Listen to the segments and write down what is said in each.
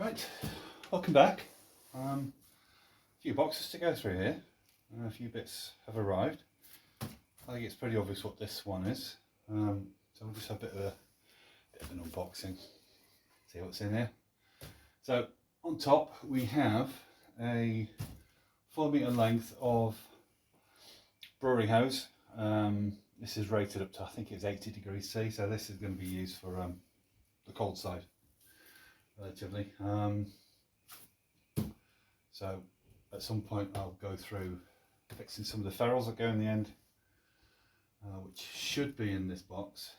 Right, welcome back. A few boxes to go through here. A few bits have arrived. I think it's pretty obvious what this one is. So we'll just have a bit of an unboxing, see what's in here. So on top we have a 4 meter length of brewery hose. This is rated up to, I think it's 80 degrees C, so this is going to be used for the cold side relatively. So at some point I'll go through fixing some of the ferrules that go in the end, which should be in this box.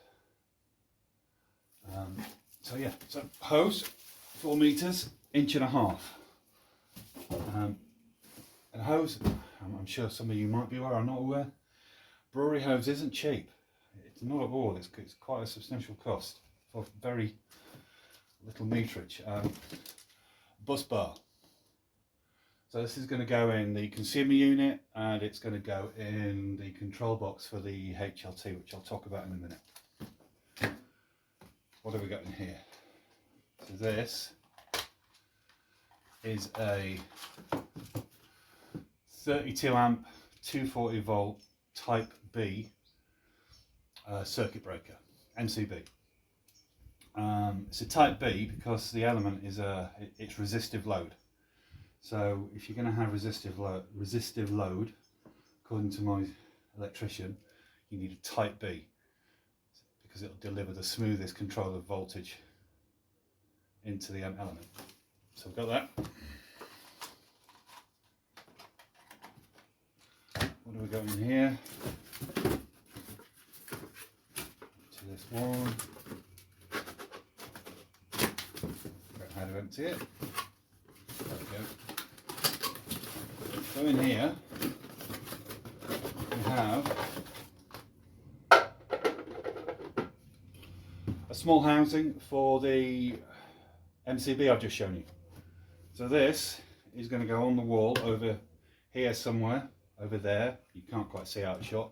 So yeah, so hose, 4 meters, 1.5 inches. And hose, I'm sure some of you might be aware, I'm not aware, brewery hose isn't cheap. It's not at all, it's quite a substantial cost for very little meterage. Bus bar. So this is going to go in the consumer unit and it's going to go in the control box for the HLT, which I'll talk about in a minute. What have we got in here? So this is a 32 amp 240 volt type B circuit breaker, MCB. It's a type B because the element is it's resistive load. So if you're going to have resistive load, according to my electrician, you need a type B because it'll deliver the smoothest control of voltage into the element. So I've got that. What do we got in here? To this one. How to empty it. There we go. So in here we have a small housing for the MCB I've just shown you. So this is going to go on the wall over here somewhere, over there. You can't quite see out of shot,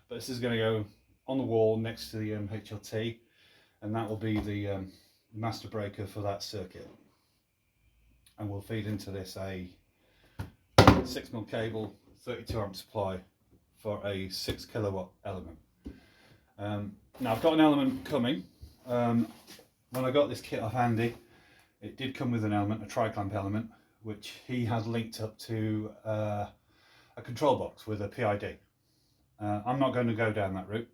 but this is going to go on the wall next to the HLT, and that will be the master breaker for that circuit. And we'll feed into this a 6mm cable, 32 amp supply for a 6 kilowatt element. Now I've got an element coming. When I got this kit off Andy, it did come with an element, a tri-clamp element, which he had linked up to a control box with a PID. I'm not going to go down that route.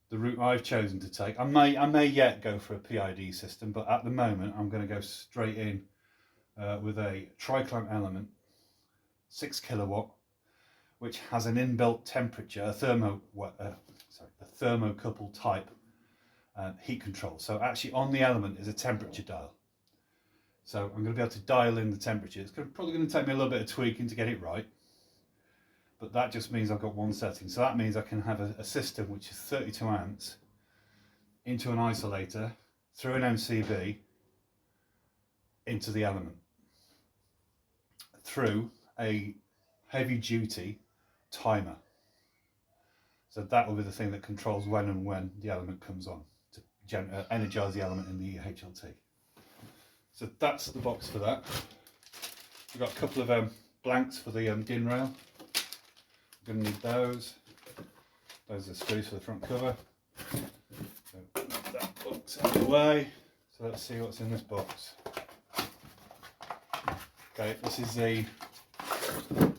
The route I've chosen to take, I may yet go for a PID system, but at the moment I'm going to go straight in with a tri-clamp element, 6 kilowatt, which has an inbuilt temperature, a thermocouple type heat control. So actually on the element is a temperature dial. So I'm going to be able to dial in the temperature. It's probably going to take me a little bit of tweaking to get it right, but that just means I've got one setting. So that means I can have a system which is 32 amps into an isolator through an MCB into the element through a heavy duty timer. So that will be the thing that controls when the element comes on to energize the element in the HLT. So that's the box for that. We've got a couple of blanks for the DIN rail. We're going to need those. Those are screws for the front cover. So that box out of the way. So let's see what's in this box. Okay, this is the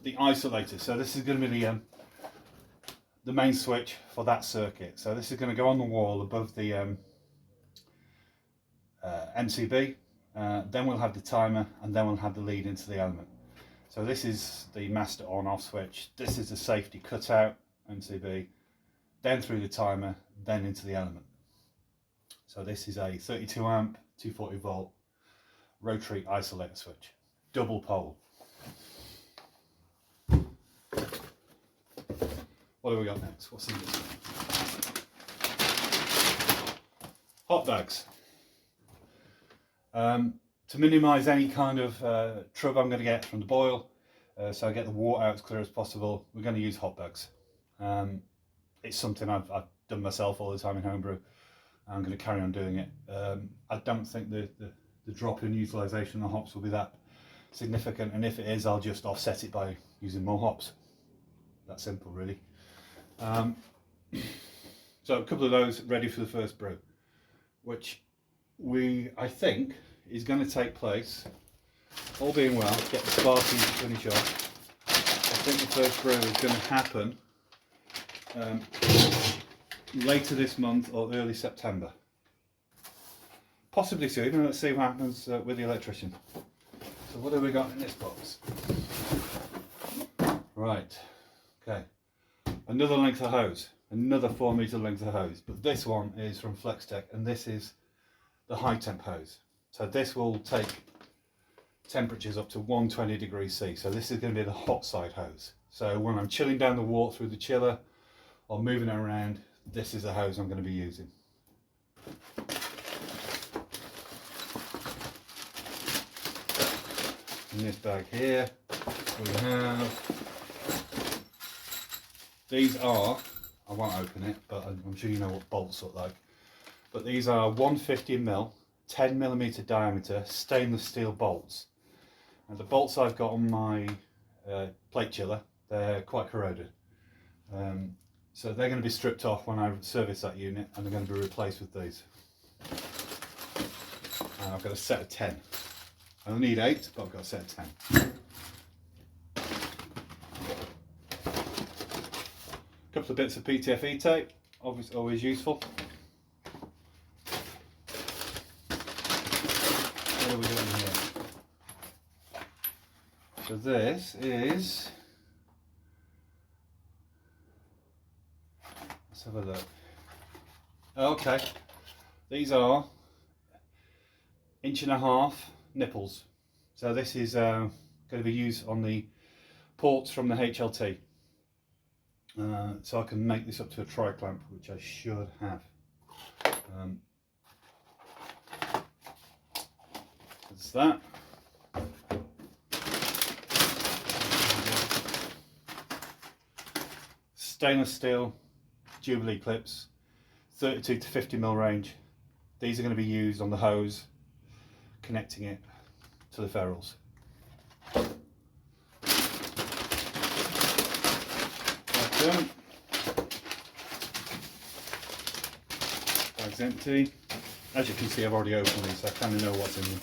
isolator. So this is going to be the main switch for that circuit. So this is going to go on the wall above the MCB. Then we'll have the timer, and then we'll have the lead into the element. So this is the master on-off switch. This is the safety cutout MCB. Then through the timer, then into the element. So this is a 32 amp 240 volt rotary isolator switch, double pole. What have we got next? What's in this one? Hot bags. To minimise any kind of trouble I'm going to get from the boil, so I get the water out as clear as possible, we're going to use hot bags. It's something I've done myself all the time in homebrew. I'm going to carry on doing it. I don't think the the drop in utilisation of the hops will be that significant, and if it is, I'll just offset it by using more hops. That simple, really. So a couple of those ready for the first brew, which I think is going to take place, all being well, get the sparking to finish off. I think the first brew is going to happen later this month or early September. Possibly sooner. Let's see what happens with the electrician. So what have we got in this box? Right, okay. Another length of hose, another 4 metre length of hose, but this one is from Flex-Tek, and this is the high temp hose. So this will take temperatures up to 120 degrees C. So this is going to be the hot side hose. So when I'm chilling down the wort through the chiller or moving it around, this is the hose I'm going to be using. In this bag here we have, these are, I won't open it, but I'm sure you know what bolts look like, but these are 150mm 10mm diameter stainless steel bolts, and the bolts I've got on my plate chiller, they're quite corroded, so they're going to be stripped off when I service that unit, and they're going to be replaced with these. And I've got a set of 10. I don't need 8, but I've got a set of 10. A couple of bits of PTFE tape, obviously always useful. What are we doing here? So this is, let's have a look. Okay, these are 1.5" nipples. So this is going to be used on the ports from the HLT. So I can make this up to a tri-clamp, which I should have. That's that. Stainless steel Jubilee clips, 32 to 50mm range. These are going to be used on the hose, connecting it to the ferrules. Bag's empty. As you can see, I've already opened these, so I kind of know what's in them.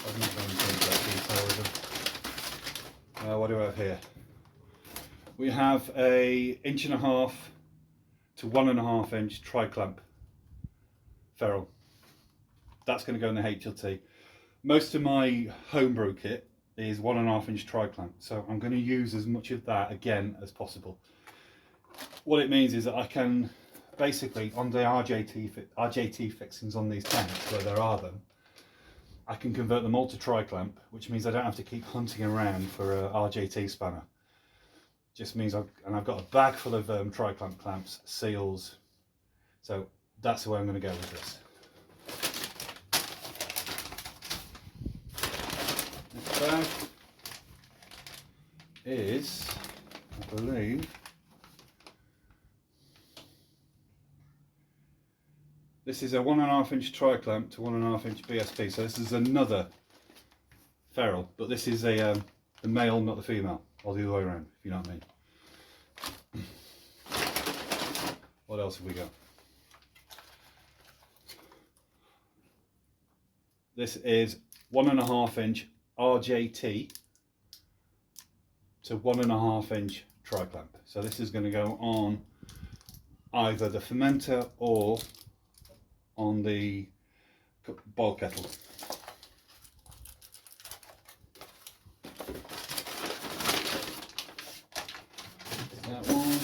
I've not gone into that detail with them. What do I have here? We have a 1.5" to 1.5" inch tri-clamp ferrule. That's going to go in the HLT. Most of my homebrew kit is 1.5" inch tri-clamp, so I'm going to use as much of that again as possible. What it means is that I can basically, on the RJT fixings on these tanks, where there are them, I can convert them all to tri-clamp, which means I don't have to keep hunting around for a RJT spanner. Just means I've got a bag full of tri-clamp clamps, seals, so that's the way I'm going to go with this. This bag is, I believe, this is a 1.5" inch tri-clamp to 1.5" inch BSP, so this is another ferrule, but this is the male, not the female, or the other way around, if you know what I mean. What else have we got? This is 1.5" inch RJT to 1.5" inch tri-clamp. So this is going to go on either the fermenter or on the boil kettle. That one.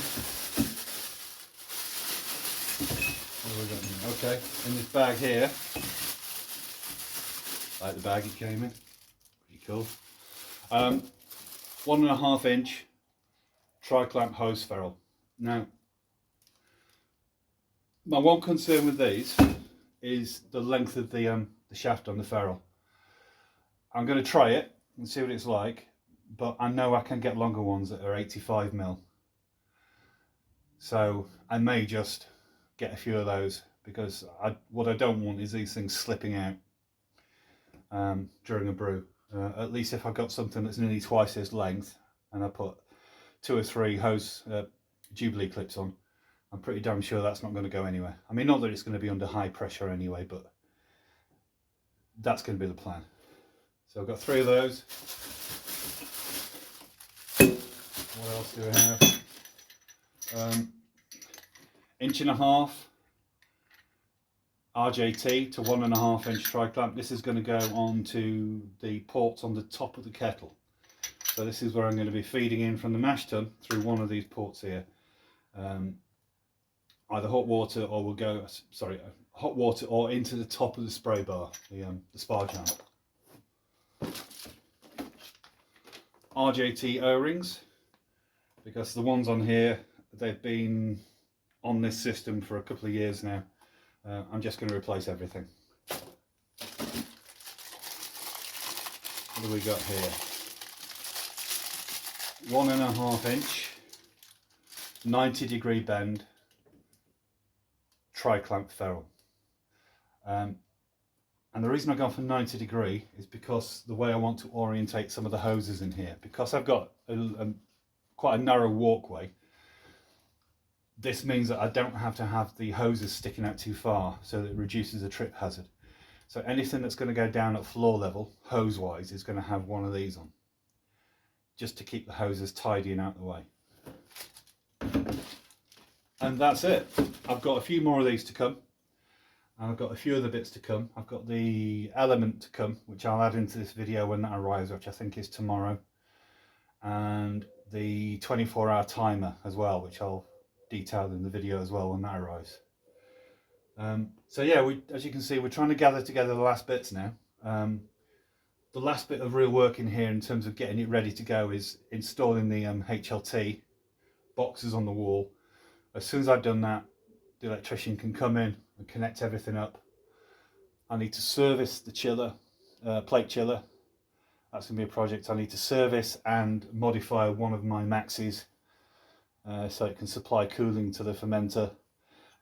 What have we got in? Okay, in this bag here, like the bag it came in, pretty cool. 1.5" inch tri-clamp hose ferrule. Now, my one concern with these is the length of the shaft on the ferrule. I'm going to try it and see what it's like, but I know I can get longer ones that are 85mm. So I may just get a few of those, because what I don't want is these things slipping out. during a brew. At least if I've got something that's nearly twice this length and I put 2 or 3 hose Jubilee clips on, I'm pretty damn sure that's not going to go anywhere. I mean, not that it's going to be under high pressure anyway, but that's going to be the plan. So I've got 3 of those. What else do we have? 1.5" RJT to 1.5" inch tri-clamp. This is going to go onto the ports on the top of the kettle. So this is where I'm going to be feeding in from the mash tun through one of these ports here. Either hot water or we'll go, sorry, hot water or into the top of the spray bar, the spar channel. RJT O-rings, because the ones on here, they've been on this system for a couple of years now. I'm just going to replace everything. What do we got here? 1.5 inch, 90-degree bend, tri-clamp ferrule. And the reason I've gone for 90-degree is because the way I want to orientate some of the hoses in here, because I've got quite a narrow walkway. This means that I don't have to have the hoses sticking out too far, so that it reduces the trip hazard. So anything that's going to go down at floor level, hose wise, is going to have one of these on, just to keep the hoses tidy and out of the way. And that's it. I've got a few more of these to come, and I've got a few other bits to come. I've got the element to come, which I'll add into this video when that arrives, which I think is tomorrow, and the 24-hour timer as well, which I'll detail in the video as well when that arrives. So yeah, as you can see, we're trying to gather together the last bits now. The last bit of real work in here in terms of getting it ready to go is installing the HLT boxes on the wall. As soon as I've done that, the electrician can come in and connect everything up. I need to service the chiller, plate chiller. That's going to be a project. I need to service and modify one of my Maxis so it can supply cooling to the fermenter.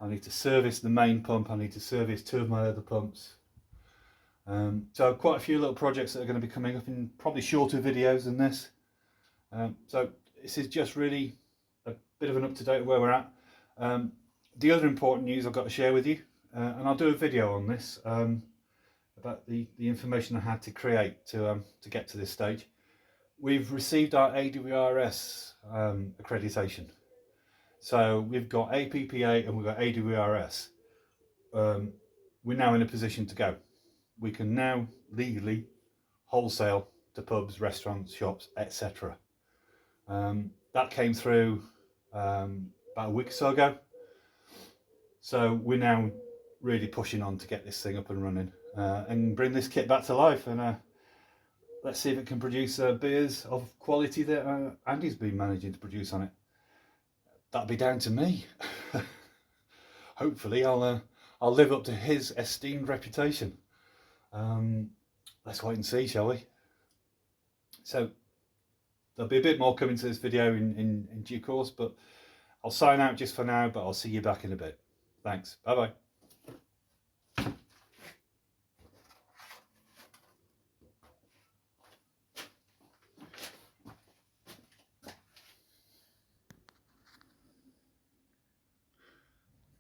I need to service the main pump. I need to service 2 of my other pumps. So quite a few little projects that are going to be coming up in probably shorter videos than this. So this is just really a bit of an up-to-date where we're at. The other important news I've got to share with you, and I'll do a video on this, about the information I had to create to get to this stage. We've received our AWRS accreditation. So we've got APPA and we've got AWRS. We're now in a position to go. We can now legally wholesale to pubs, restaurants, shops, etc. That came through about a week or so ago. So we're now really pushing on to get this thing up and running and bring this kit back to life. And let's see if it can produce beers of quality that Andy's been managing to produce on it. That'll be down to me. Hopefully I'll live up to his esteemed reputation. Let's wait and see, shall we? So there'll be a bit more coming to this video in due course, but I'll sign out just for now, but I'll see you back in a bit. Thanks. Bye bye.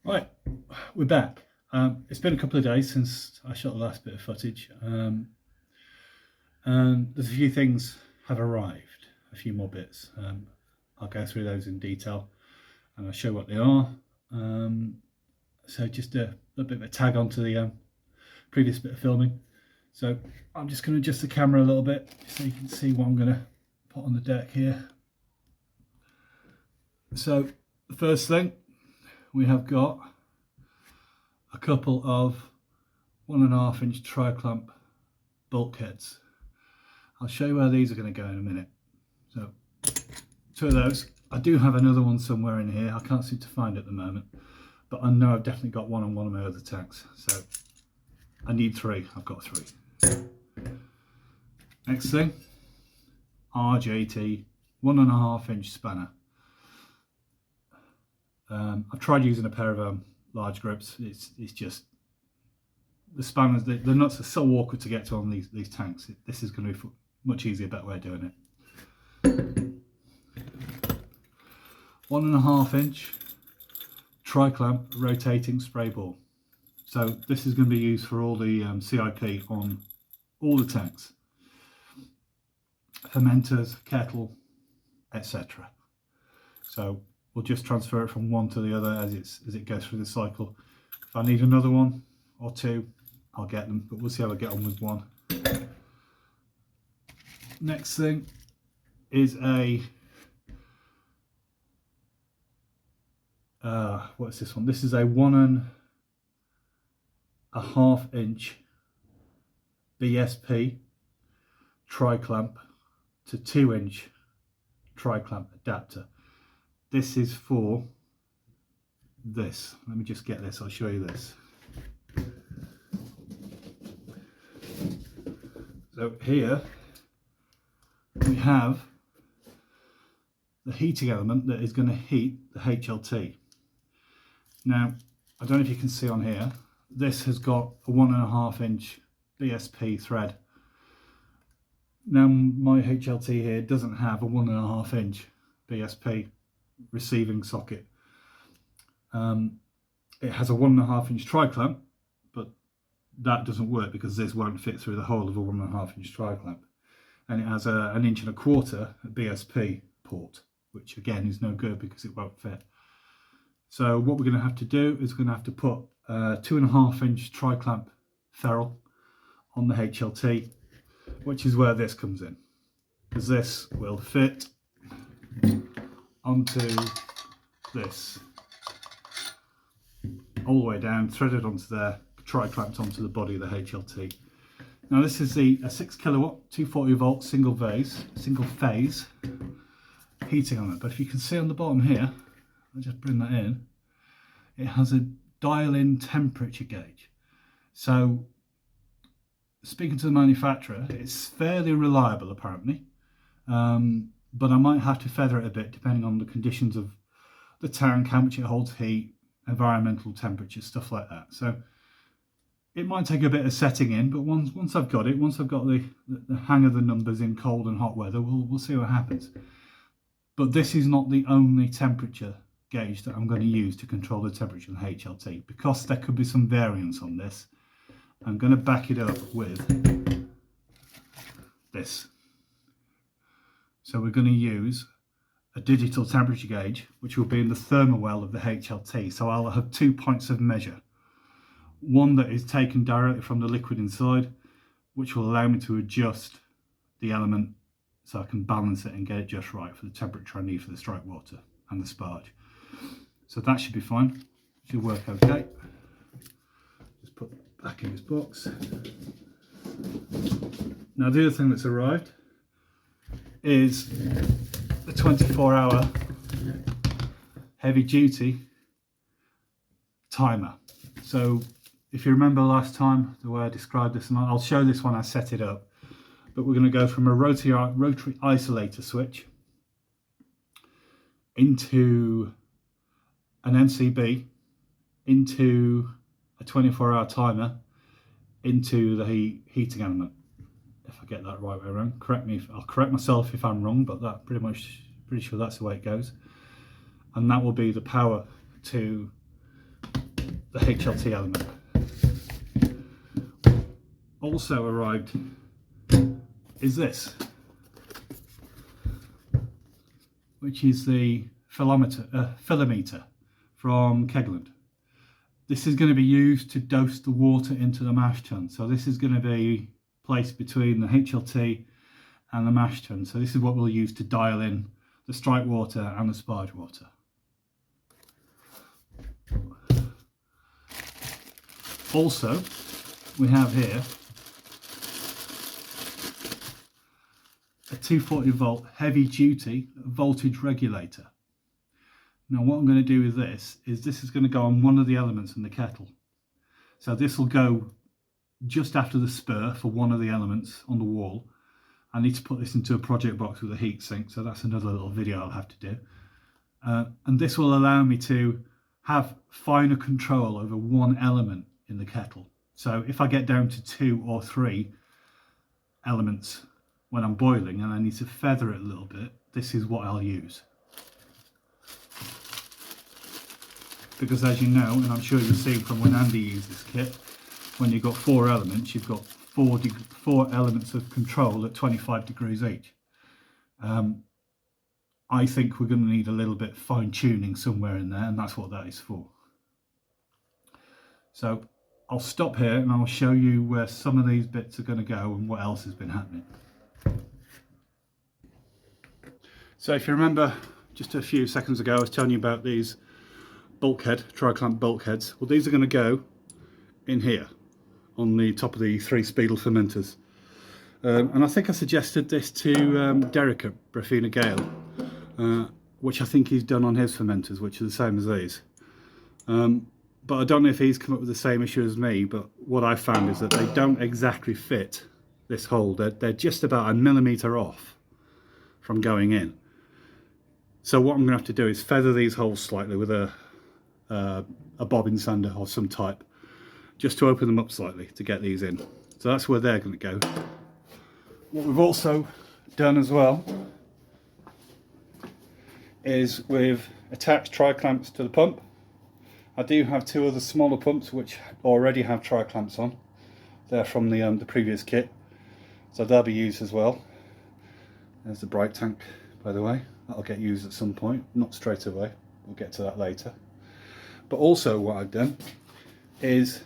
Right, we're back. It's been a couple of days since I shot the last bit of footage, and there's a few things have arrived, a few more bits. I'll go through those in detail and I'll show what they are. So just a little bit of a tag onto the previous bit of filming. So I'm just going to adjust the camera a little bit so you can see what I'm going to put on the deck here. So the first thing, we have got a couple of 1.5 inch tri-clamp bulkheads. I'll show you where these are going to go in a minute. So 2 of those. I do have another one somewhere in here. I can't seem to find it at the moment, but I know I've definitely got one on one of my other tanks. So I need 3. I've got 3. Next thing, RJT 1.5 inch spanner. I've tried using a pair of large grips. It's just the spanners, the nuts are so awkward to get to on these tanks. This is going to be much easier, better way of doing it. 1.5 inch tri-clamp rotating spray ball. So this is going to be used for all the CIP on all the tanks, fermenters, kettle, etc. So we'll just transfer it from one to the other as it goes through the cycle. If I need another one or two, I'll get them, but we'll see how I get on with one. Next thing is a what's this one? This is a 1.5 inch BSP tri-clamp to 2 inch tri-clamp adapter. This is for this. Let me just get this, I'll show you this. So here we have the heating element that is going to heat the HLT. Now, I don't know if you can see on here, this has got a 1.5 inch BSP thread. Now my HLT here doesn't have a 1.5 inch BSP receiving socket. It has a 1.5 inch tri-clamp, but that doesn't work because this won't fit through the hole of a 1.5 inch tri-clamp. And it has an 1.25 inch BSP port, which again is no good because it won't fit. So what we're going to have to do is we're going to have to put a 2.5 inch tri-clamp ferrule on the HLT, which is where this comes in, because this will fit onto this all the way down, threaded onto there, tri-clamped onto the body of the HLT. Now this is a 6 kilowatt 240 volt single phase heating on it, but if you can see on the bottom here, I'll just bring that in, it has a dial-in temperature gauge. So speaking to the manufacturer, it's fairly reliable apparently, but I might have to feather it a bit depending on the conditions of the tank, how much it holds heat, environmental temperature, stuff like that. So it might take a bit of setting in, but once I've got it, once I've got the hang of the numbers in cold and hot weather, we'll see what happens. But this is not the only temperature gauge that I'm going to use to control the temperature of the HLT, because there could be some variance on this. I'm going to back it up with this. So we're going to use a digital temperature gauge, which will be in the thermal well of the HLT. So I'll have 2 points of measure. One that is taken directly from the liquid inside, which will allow me to adjust the element so I can balance it and get it just right for the temperature I need for the strike water and the sparge. So that should be fine, should work okay. Just put it back in this box. Now the other thing that's arrived is the 24-hour heavy duty timer. So if you remember last time the way I described this, and I'll show this when I set it up, but we're going to go from a rotary isolator switch into an MCB, into a 24-hour timer, into the heating element. If I get that right way around, correct me. I'll correct myself if I'm wrong, but that pretty sure that's the way it goes. And that will be the power to the HLT element. Also arrived is this, which is the filometer from Kegland. This is going to be used to dose the water into the mash tun. So this is going to be placed between the HLT and the mash tun. So this is what we'll use to dial in the strike water and the sparge water. Also, we have here a 240 volt heavy duty voltage regulator. Now what I'm going to do with this is going to go on one of the elements in the kettle. So this will go just after the spur for one of the elements on the wall. I need to put this into a project box with a heat sink, so that's another little video I'll have to do. And this will allow me to have finer control over one element in the kettle. So if I get down to 2 or 3 elements when I'm boiling and I need to feather it a little bit, this is what I'll use. Because as you know, and I'm sure you've seen from when Andy used this kit, when you've got 4 elements, you've got 4 elements of control at 25 degrees each. I think we're going to need a little bit fine tuning somewhere in there, and that's what that is for. So I'll stop here and I'll show you where some of these bits are going to go and what else has been happening. So if you remember just a few seconds ago I was telling you about these tri-clamp bulkheads. Well, these are going to go in here on the top of the 3 Speedle fermenters. And I think I suggested this to Derek at Brefina Gale, which I think he's done on his fermenters, which are the same as these. But I don't know if he's come up with the same issue as me, but what I found is that they don't exactly fit this hole. They're just about 1 millimetre off from going in. So what I'm going to have to do is feather these holes slightly with a bobbin sander or some type, just to open them up slightly to get these in. So that's where they're going to go. What we've also done as well is we've attached tri-clamps to the pump. I do have 2 other smaller pumps which already have tri-clamps on. They're from the previous kit, so they'll be used as well. There's the bright tank, by the way. That'll get used at some point, not straight away. We'll get to that later. But also what I've done is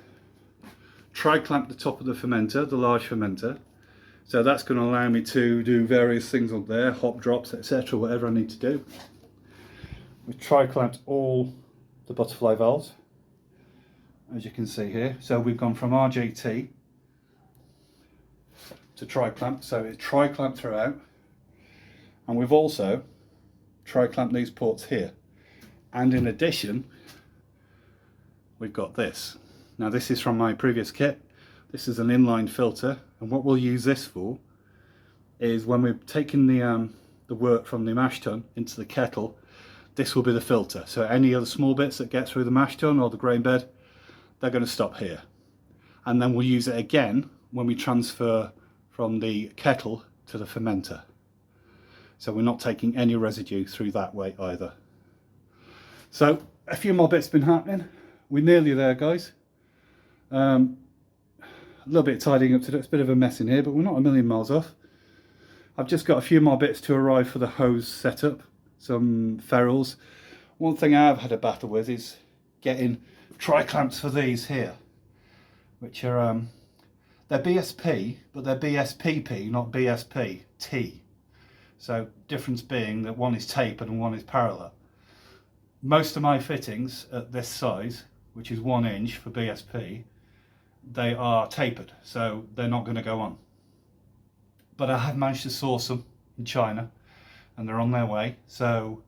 tri-clamp the top of the fermenter, the large fermenter. So that's going to allow me to do various things on there, hop drops, etc., whatever I need to do. We've tri-clamped all the butterfly valves, as you can see here. So we've gone from RJT to tri-clamp, so it's tri-clamp throughout. And we've also tri-clamped these ports here. And in addition, we've got this. Now this is from my previous kit. This is an inline filter, and what we'll use this for is when we've taken the wort from the mash tun into the kettle, this will be the filter. So any other small bits that get through the mash tun or the grain bed, they're going to stop here. And then we'll use it again when we transfer from the kettle to the fermenter. So we're not taking any residue through that way either. So a few more bits been happening. We're nearly there, guys. A little bit of tidying up to do. It's a bit of a mess in here, but we're not a million miles off. I've just got a few more bits to arrive for the hose setup, some ferrules. One thing I've had a battle with is getting tri-clamps for these here, which are they're BSP, but they're BSPP, not BSPT. So difference being that one is tapered and one is parallel. Most of my fittings at this size, which is 1 inch for BSP, they are tapered, so they're not going to go on. But I have managed to source them in China and they're on their way, so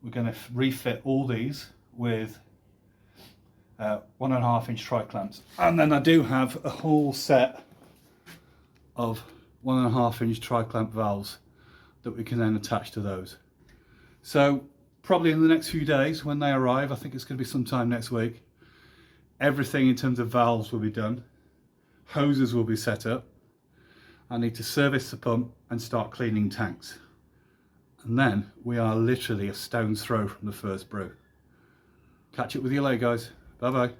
we're going to refit all these with 1.5 inch tri-clamps. And then I do have a whole set of 1.5 inch tri-clamp valves that we can then attach to those. So probably in the next few days when they arrive, I think it's going to be sometime next week, everything in terms of valves will be done, hoses will be set up, I need to service the pump and start cleaning tanks. And then we are literally a stone's throw from the first brew. Catch up with you later, guys. Bye bye.